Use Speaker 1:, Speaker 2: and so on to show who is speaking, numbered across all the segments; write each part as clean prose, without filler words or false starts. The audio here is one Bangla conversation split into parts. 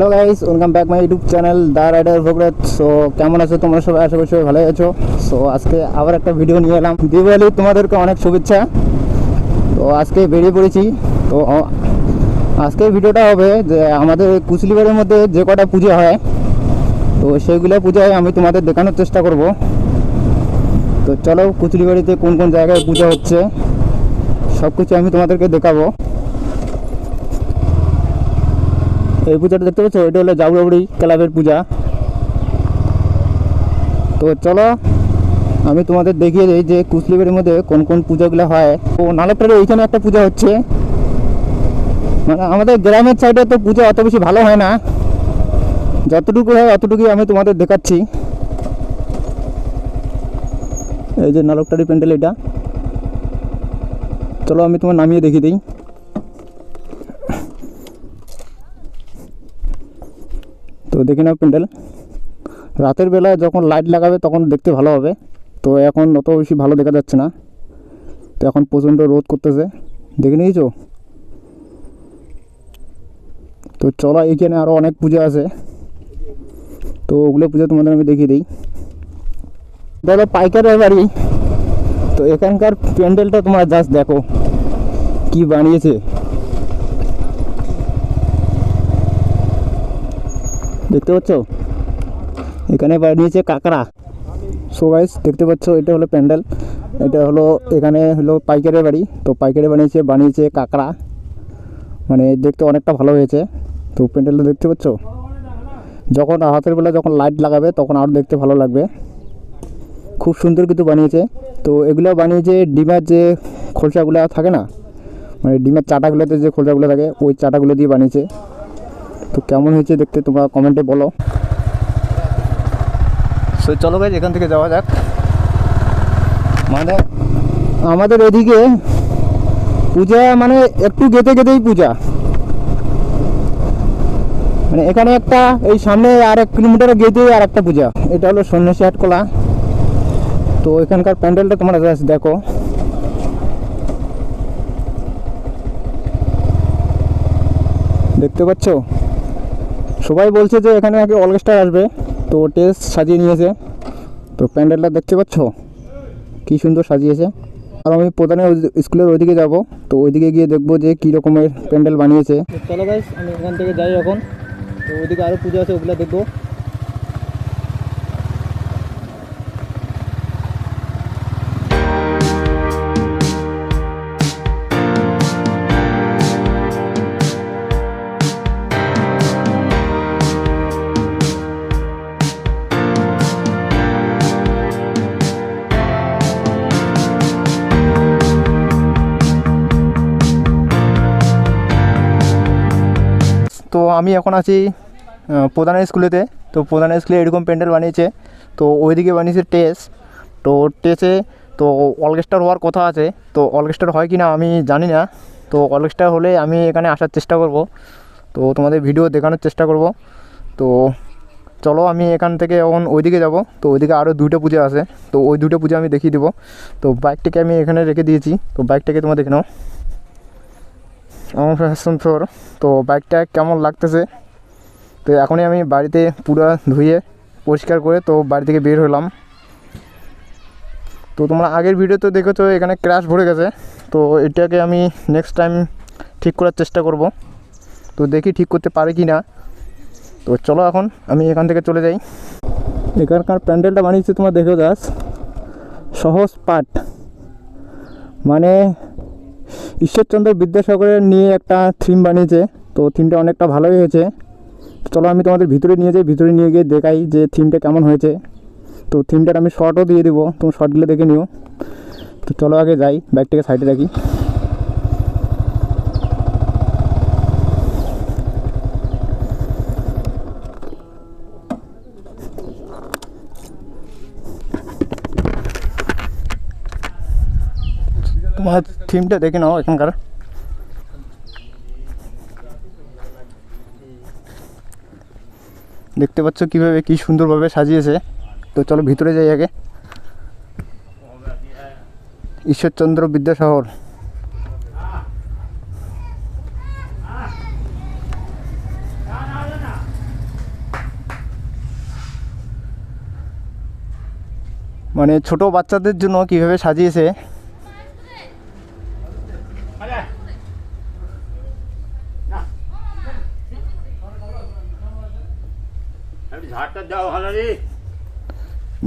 Speaker 1: Hello guys, welcome back my YouTube channel the rider Bhagat. So কেমন আছো তোমরা সবাই? আশা করি সবাই ভালোই আছো। সো আজকে আবার একটা ভিডিও নিয়ে এলাম। দিওয়ালি তোমাদেরকে অনেক শুভেচ্ছা। তো আজকে বেরিয়ে পড়েছি। তো আজকে ভিডিওটা হবে যে আমাদের কুচলিবাড়ির মধ্যে যে কটা পুজো হয়, তো সেইগুলো পূজায় আমি তোমাদের দেখানোর চেষ্টা করব। তো চলো, কুচলিবাড়িতে কোন কোন জায়গায় পূজা হচ্ছে সব কিছু আমি তোমাদেরকে দেখাবো। এই পূজাটা দেখতে পাচ্ছ, এটা হলো জাউরাবুড়ি ক্লাবের পূজা। তো চলো আমি তোমাদের দেখিয়ে দিই যে কুচলিবাড়ির মধ্যে কোন কোন পূজাগুলো হয়। তো নালকটারে এইখানে একটা পূজা হচ্ছে। মানে আমাদের গ্রামের সাইডে তো পূজা অত বেশি ভালো হয় না, যতটুকু হয় অতটুকুই আমি তোমাদের দেখাচ্ছি। এই যে নালকটারি প্যান্ডেল, এটা চলো আমি তোমার নামিয়ে দেখিয়ে দিই। তো দেখি নাও প্যান্ডেল, রাতের বেলায় যখন লাইট লাগাবে তখন দেখতে ভালো হবে। তো এখন অত বেশি ভালো দেখা যাচ্ছে না, তো এখন প্রচণ্ড রোদ করতেছে, দেখে নিয়েছো। তো চলো, এইখানে আরও অনেক পূজা আছে, তো ওগুলো পূজা তোমাদের আমি দেখিয়ে দিই। ধরো পাইকারের বাড়ি, তো এখানকার প্যান্ডেলটা তোমরা জাস্ট দেখো কি বানিয়েছে, দেখতে পাচ্ছ? এখানে বানিয়েছে কাঁকড়া। সো গাইস দেখতে পাচ্ছ, এটা হলো প্যান্ডেল, এটা হলো এখানে হলো পাইকারের বাড়ি। তো পাইকারে বানিয়েছে কাঁকড়া, মানে দেখতে অনেকটা ভালো হয়েছে। তো প্যান্ডেলটা দেখতে পাচ্ছ, যখন রাতের বেলা যখন লাইট লাগাবে তখন আরও দেখতে ভালো লাগবে। খুব সুন্দর কিন্তু বানিয়েছে। তো এগুলো বানিয়েছে ডিমের যে খোলসাগুলো থাকে না, মানে ডিমের চাটাগুলোতে যে খোলসাগুলো থাকে ওই চাটাগুলো দিয়ে বানিয়েছে। তো কেমন হয়েছে দেখতে তোমরা কমেন্টে বলো। সো চলো গাইস, এখান থেকে যাওয়া যাক। মানে আমাদের এদিকে পূজা মানে একটু গেতে গেতেই পূজা। মানে এখানে একটা, এই সামনে আর 1 কিলোমিটার গেতেই আর একটা পূজা। এটা হলো সন্ন্যাসী হাটকলা। তো এখানকার প্যান্ডেলটা তোমরা জাস্ট দেখো, দেখতে পাচ্ছ? সবাই বলছে যে এখানে আগে অর্কেস্ট্রা আসবে, তো টেস্ট সাজিয়ে নিয়েছে। তো প্যান্ডেলটা দেখতে পাচ্ছ কি সুন্দর সাজিয়েছে। আর আমি প্রধানের স্কুলের ওইদিকে যাব, তো ওইদিকে গিয়ে দেখবো যে কী রকমের প্যান্ডেল বানিয়েছে। চলো গাইস, আমি এখান থেকে যাই এখন। তো ওইদিকে আরও পুজো আছে, ওগুলো দেখবো। তো আমি এখন আছি প্রধানের স্কুলেতে। তো প্রধানের স্কুলে এরকম প্যান্ডেল বানিয়েছে। তো ওইদিকে বানিয়েছে টেস্ট। তো টেস্টে তো অর্কেস্ট্রা হওয়ার কথা আছে। তো অর্কেস্ট্রা হয় কি না আমি জানি না। তো অর্কেস্ট্রা হলে আমি এখানে আসার চেষ্টা করব, তো তোমাদের ভিডিও দেখানোর চেষ্টা করব। তো চলো আমি এখান থেকে এখন ওইদিকে যাব। তো ওইদিকে আরও 2টা পূজা আছে, তো ওই 2টা পূজা আমি দেখিয়ে দেবো। তো বাইকটাকে আমি এখানে রেখে দিয়েছি, তো বাইকটাকে তোমরা দেখে নাও। আমার ফ্যাশন ফ্লোর। তো বাইকটা কেমন লাগতেছে। তো এখনই আমি বাড়িতে পুরো ধুয়ে পরিষ্কার করে তো বাড়ি থেকে বের হলাম। তো তোমরা আগের ভিডিওতে দেখেছো এখানে ক্র্যাশ ভরে গেছে। তো এটাকে আমি নেক্সট টাইম ঠিক করার চেষ্টা করব। তো দেখি ঠিক করতে পারি কি না। তো চলো এখন আমি এখান থেকে চলে যাই। এখানকার প্যান্ডেলটা বানিয়েছি তোমরা দেখো জাস্ট, সহজ পাঠ। মানে ঈশ্বরচন্দ্র বিদ্যাসাগরের নিয়ে একটা থিম বানিয়েছে। তো থিমটা অনেকটা ভালোই হয়েছে। চলো আমি তোমাদের ভিতরে নিয়ে যাই, ভিতরে নিয়ে গিয়ে দেখাই যে থিমটা কেমন হয়েছে। তো থিমটার আমি শর্টও দিয়ে দেবো, তুমি শর্টগুলো দেখে নিও। তো চলো আগে যাই, ব্যাগটাকে সাইডে রাখি। তোমার থিমটা দেখে নাও এখানকার। দেখতে পাচ্ছ কীভাবে কী সুন্দরভাবে সাজিয়েছে। তো চলো ভিতরে যাই আগে। ঈশ্বরচন্দ্র বিদ্যাসাগর। মানে ছোট বাচ্চাদের জন্য কীভাবে সাজিয়েছে।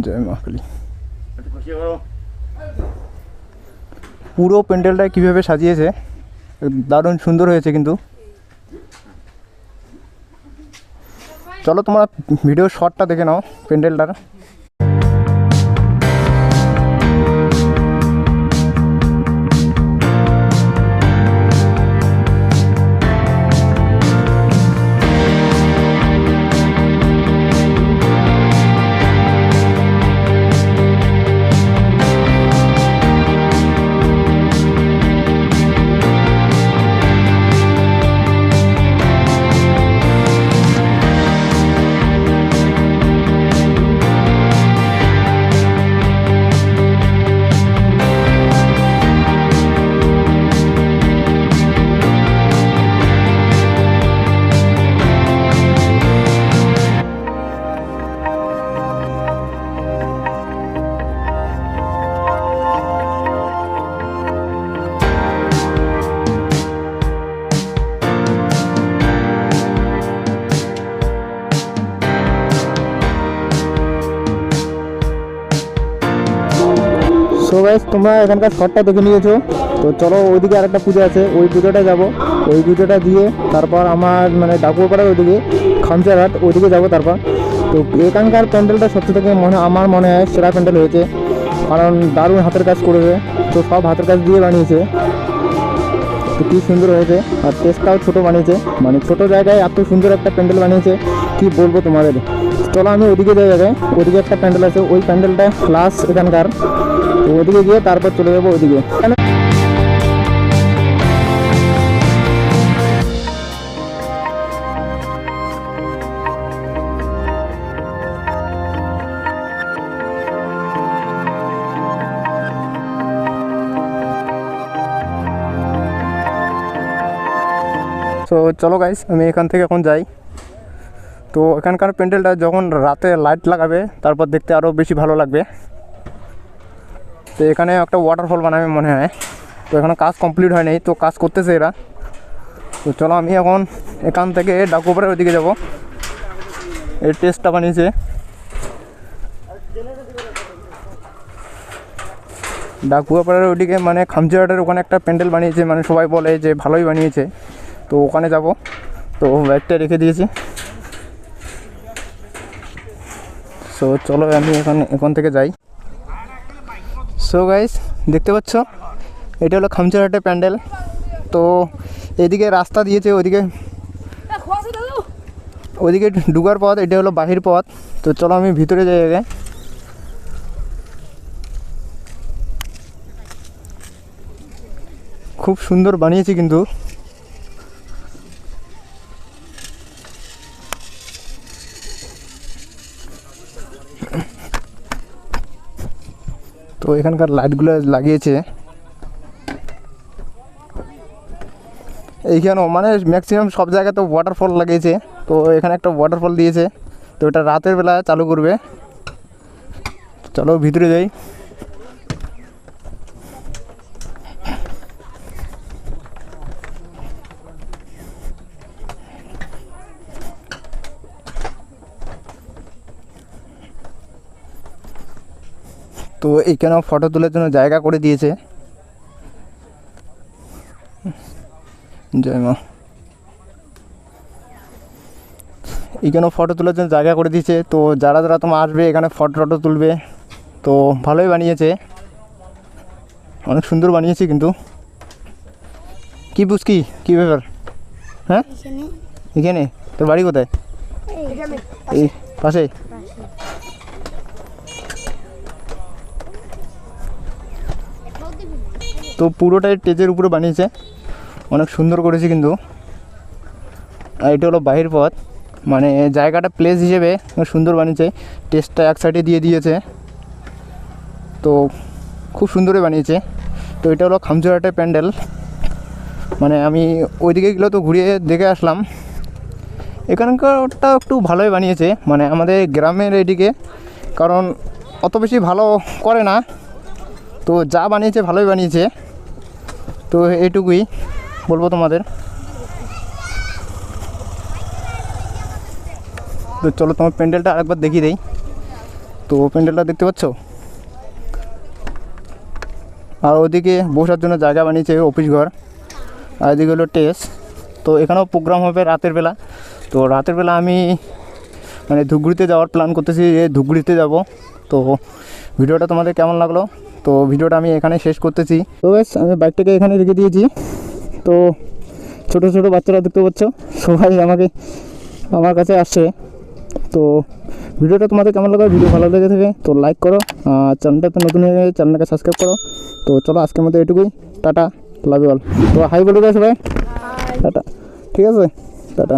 Speaker 1: জয় মা কালী। পুরো প্যান্ডেলটা কীভাবে সাজিয়েছে, দারুণ সুন্দর হয়েছে কিন্তু। চলো তোমরা ভিডিও শর্টটা দেখে নাও প্যান্ডেলটার। সো গাইস, তোমরা এখানকার শর্টটা দেখে নিয়েছো, তো চলো ওইদিকে আরেকটা পুজো আছে, ওই পুজোটা যাব। ওই পুজোটা দিয়ে তারপর আমার মানে ডাকুয়াপাড়ার ওইদিকে খামচারহাট ওইদিকে যাব। তারপর তো এখানকার প্যান্ডেলটা সবচেয়ে থেকে আমার মনে হয় সেরা প্যান্ডেল হয়েছে, কারণ দারুণ হাতের কাজ করেছে। তো সব হাতের কাজ দিয়ে বানিয়েছে, তো কী সুন্দর হয়েছে। আর টেস্টটাও ছোটো বানিয়েছে, মানে ছোটো জায়গায় এত সুন্দর একটা প্যান্ডেল বানিয়েছে কি বলবো তোমাদের। চলো আমি ওদিকে যাই আগে, ওদিকে একটা প্যান্ডেল আছে, ওই প্যান্ডেলটা ক্লাস এখানকার। তো ওদিকে গিয়ে তারপর চলে যাবো ওইদিকে। তো চলো গাইস, আমি এখান থেকে এখন যাই। তো এখানকার প্যান্ডেলটা যখন রাতে লাইট লাগাবে তারপর দেখতে আরও বেশি ভালো লাগবে। তো এখানে একটা ওয়াটারফল বানাবে মনে হয়, তো এখানে কাজ কমপ্লিট হয়নি, তো কাজ করতেছে এরা। তো চলো আমি এখন এখান থেকে ডাকুয়াপাড়ার ওইদিকে যাব। এই টেস্টটা বানিয়েছে, ডাকুয়াপাড়ার ওইদিকে মানে খামচিহাটের ওখানে একটা প্যান্ডেল বানিয়েছে, মানে সবাই বলে যে ভালোই বানিয়েছে। তো ওখানে যাব, তো ব্যাগটা রেখে দিয়েছি। সো চলো আমি এখান থেকে যাই। সো গাইস, দেখতে পাচ্ছ এটা হলো খামচারহাটের প্যান্ডেল। তো এদিকে রাস্তা দিয়েছে, ওইদিকে ঢুকার পথ, এটা হলো বাহির পথ। তো চলো আমি ভিতরে যাই আগে। খুব সুন্দর বানিয়েছি কিন্তু। তো এখানকার লাইটগুলো লাগিয়েছে এইখানেও, মানে ম্যাক্সিমাম সব জায়গায় তো ওয়াটারফল লাগিয়েছে। তো এখানে একটা ওয়াটারফল দিয়েছে, তো এটা রাতের বেলা চালু করবে। চলো ভিতরে যাই। তো এইখানেও ফটো তোলার জন্য জায়গা করে দিয়েছে। জয় মা। এখানেও ফটো তোলার জন্য জায়গা করে দিয়েছে, তো যারা যারা তোমার আসবে এখানে ফটো তুলবে। তো ভালোই বানিয়েছে, অনেক সুন্দর বানিয়েছে কিন্তু। কি বুঝকি কী ব্যাপার? হ্যাঁ, এখানে তোর বাড়ি কোথায়? এই পাশে। তো পুরোটাই স্টেজের উপরে বানিয়েছে, অনেক সুন্দর করেছে কিন্তু। আর এটা হলো বাহির পথ, মানে জায়গাটা প্লেস হিসেবে সুন্দর বানিয়েছে। টেস্টটা এক সাইডে দিয়ে দিয়েছে, তো খুব সুন্দরই বানিয়েছে। তো এটা হলো খামচারহাটের প্যান্ডেল, মানে আমি ওইদিকে গেলেও তো ঘুরিয়ে দেখে আসলাম। এখানকারটা একটু ভালোই বানিয়েছে, মানে আমাদের গ্রামের এদিকে, কারণ অত বেশি ভালো করে না, তো যা বানিয়েছে ভালোই বানিয়েছে। তো এইটুকুই বলবো তোমাদের। তো চলো তোমার প্যান্ডেলটা আরেকবার দেখিয়ে দেই। তো প্যান্ডেলটা দেখতে পাচ্ছ, আর ওদিকে বসার জন্য জায়গা বানিয়েছে অফিস ঘর, আর এদিকে হলো টেস। তো এখানেও প্রোগ্রাম হবে রাতের বেলা। তো রাতের বেলা আমি মানে ধূপগুড়িতে যাওয়ার প্ল্যান করতেছি, যে ধূপগুড়িতে যাব। তো ভিডিওটা তোমাদের কেমন লাগলো? তো ভিডিওটা আমি এখানে শেষ করতেছি। তো বেশ, আমি বাইকটাকে এখানে রেখে দিয়েছি। তো ছোটো ছোটো বাচ্চারা দেখতে পাচ্ছ, সবাই আমার কাছে আসছে। তো ভিডিওটা তোমাদের কেমন লাগলো? ভিডিও ভালো লেগে থাকে তো লাইক করো, চ্যানেলটাতে নতুন হয়ে গেছে চ্যানেলটাকে সাবস্ক্রাইব করো। তো চলো আজকের মধ্যে এটুকুই, টাটা, লাভ ইউ অল। তো হাই বলে দাও সবাই, টাটা, ঠিক আছে, টাটা।